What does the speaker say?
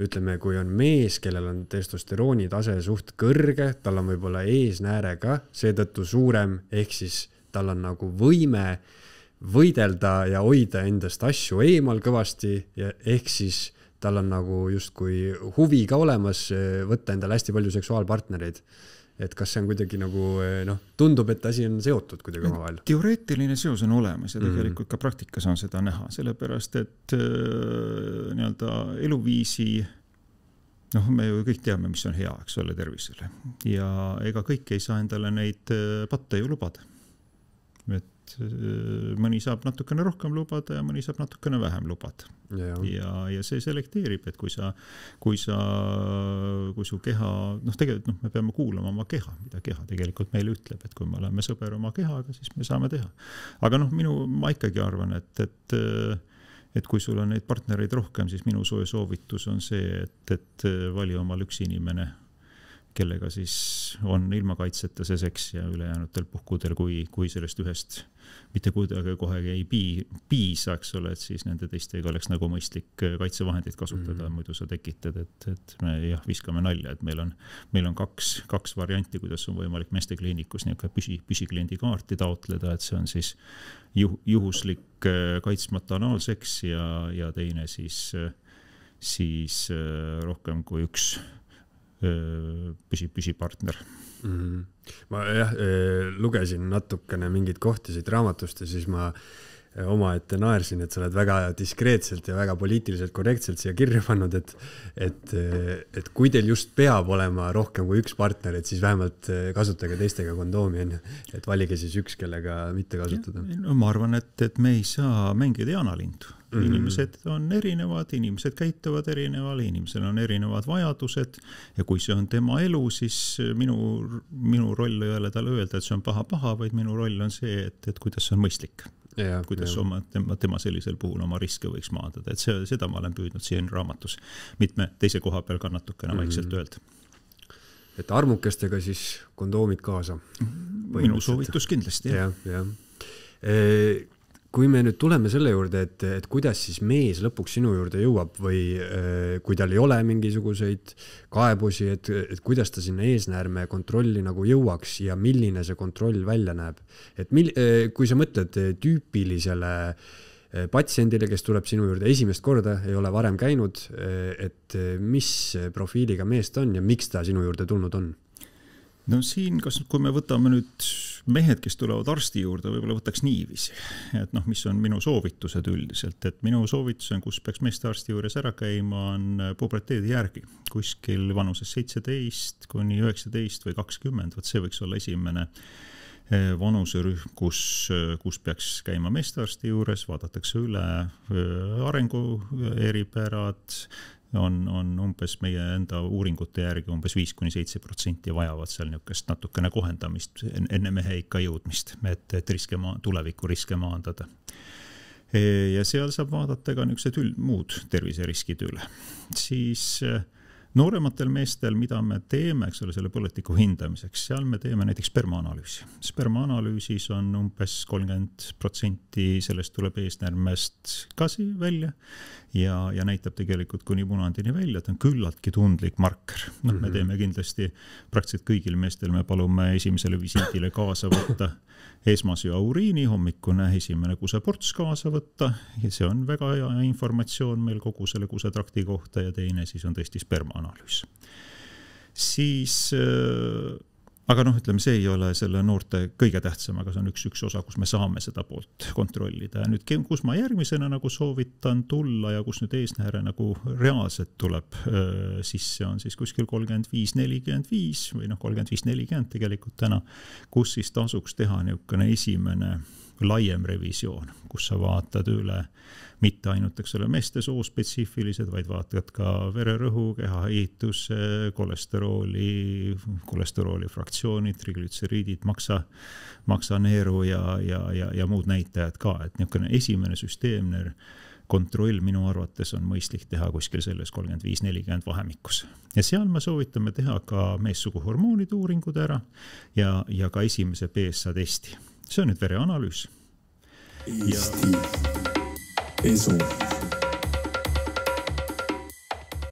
ütleme, kui on mees, kellel on testosterooni tase suht kõrge, tal on võib-olla eesnääre ka seetõttu suurem, ehk siis tal on nagu võime võidelda ja hoida endast asju eemal kõvasti ja ehk siis tal on nagu justkui huvi ka olemas võtta endale hästi palju seksuaalpartnereid. Et kas see on kuidagi nagu, tundub, et asi on seotud kuidagi omavahel? Teoreetiline seos on olemas ja tegelikult ka praktikas on seda näha, sellepärast, et nii-öelda eluviisi, me ju kõik teame, mis on hea, eks ole, tervisele. Ja ega kõik ei saa endale neid patte ju lubada. Et mõni saab natukene rohkem lubada ja mõni saab natukene vähem lubada. Ja see selekteerib, et kui su keha, tegelikult me peame kuulama oma keha, mida keha tegelikult meile ütleb, et kui me oleme sõber oma kehaga, siis me saame teha. Aga ma ikkagi arvan, et kui sul on neid partnereid rohkem, siis minu soovitus on see, et vali omal üks inimene, kellega siis on ilma kaitseta see seks ja ülejäänutel puhkudel, kui sellest ühest mitte kuidagi kohe ei piisa, eks ole, et siis nende teistega oleks nagu mõistlik kaitsevahendid kasutada, muidu sa tekitad, et me viskame nalja, et meil on kaks varianti, kuidas on võimalik meestekliinikus püsikliendi kaarti taotleda, et see on siis juhuslik kaitsmata analseks ja teine siis rohkem kui üks püsipartner. Ma lugesin natukene mingid kohti siit raamatust ja siis ma oma ette naersin, et sa oled väga diskreetselt ja väga poliitiliselt korrektselt siia kirja pannud, et kui teil just peab olema rohkem kui üks partner, et siis vähemalt kasutage teistega kondoomi, et valige siis üks, kellega mitte kasutada. Ma arvan, et me ei saa mängida jaanalindu. Inimesed on erinevad, inimesed käituvad erineval, inimesel on erinevad vajadused ja kui see on tema elu, siis minu roll ei ole talle öelda, et see on paha, vaid minu roll on see, et kuidas see on mõistlik. Kuidas tema sellisel puhul oma riske võiks maadada. Et seda ma olen püüdnud siin raamatus mitme teise koha peal ka natukene vaikselt öelda. Et armukestega siis kondoomid kaasa? Minu soovitus kindlasti. Kui me nüüd tuleme selle juurde, et kuidas siis mees lõpuks sinu juurde jõuab või kui tal ei ole mingisuguseid kaebusi, et kuidas ta sinna eesnäärme kontrolli nagu jõuaks ja milline see kontroll välja näeb. Et kui sa mõtled tüüpilisele patsiendile, kes tuleb sinu juurde esimest korda, ei ole varem käinud, et mis profiiliga meest on ja miks ta sinu juurde tulnud on? No siin, kui me võtame nüüd mehed, kes tulevad arsti juurde, võib-olla võtaks niiviisi, et mis on minu soovitused üldiselt, et minu soovitus on, kus peaks meeste arsti juures ära käima, on puberteedi järgi, kuskil vanuses 17 kuni 19 või 20, võt see võiks olla esimene vanuserühm, kus peaks käima meeste arsti juures, vaadatakse üle arengu eripärad, on umbes meie enda uuringute järgi umbes 5-7% vajavad seal niukest natukene kohendamist enne mehe ikka jõudmist, et tuleviku riske maandada. Ja seal saab vaadata ka niisugused muud terviseriskid üle. Siis noorematel meestel, mida me teeme, eks ole, selle põletiku hindamiseks, seal me teeme näiteks spermaanalüüsi. Spermaanalüüsis on umbes 30% sellest tuleb eesnärmest kasi välja ja näitab tegelikult kuni munandini välja, et on küllaltki tundlik marker. Me teeme kindlasti praktiliselt kõigil meestel, me palume esimesele visiidile kaasa võtta esmasjö uriini, hommikune esimene kuseports kaasa võtta ja see on väga hea informatsioon meil kogu selle kusetrakti kohta ja teine siis on tõesti spermaanalüüs. Siis, aga ütleme, see ei ole selle noorte kõige tähtsam, aga see on üks osa, kus me saame seda poolt kontrollida. Ja nüüd, kus ma järgmisena nagu soovitan tulla ja kus nüüd eesnääre nagu reaalselt tuleb sisse, on siis kuskil 35-45 või 35-40 tegelikult täna, kus siis tasuks teha niisugune esimene laiem revisioon, kus sa vaatad üle mitte ainult, eks ole, meeste soospetsiifilised, vaid vaatad ka vererõhu, kehaehituse, kolesterooli fraktsioonid, triglütseriidid, maksaneeru ja muud näitajad ka. Et niisugune esimene süsteemne kontroll minu arvates on mõistlik teha kuskil selles 35-40 vahemikus. Ja seal me soovitame teha ka meessuguhormoonide uuringud ära ja ka esimese PSA testi. See on nüüd vereanalüüs. Eesti esu.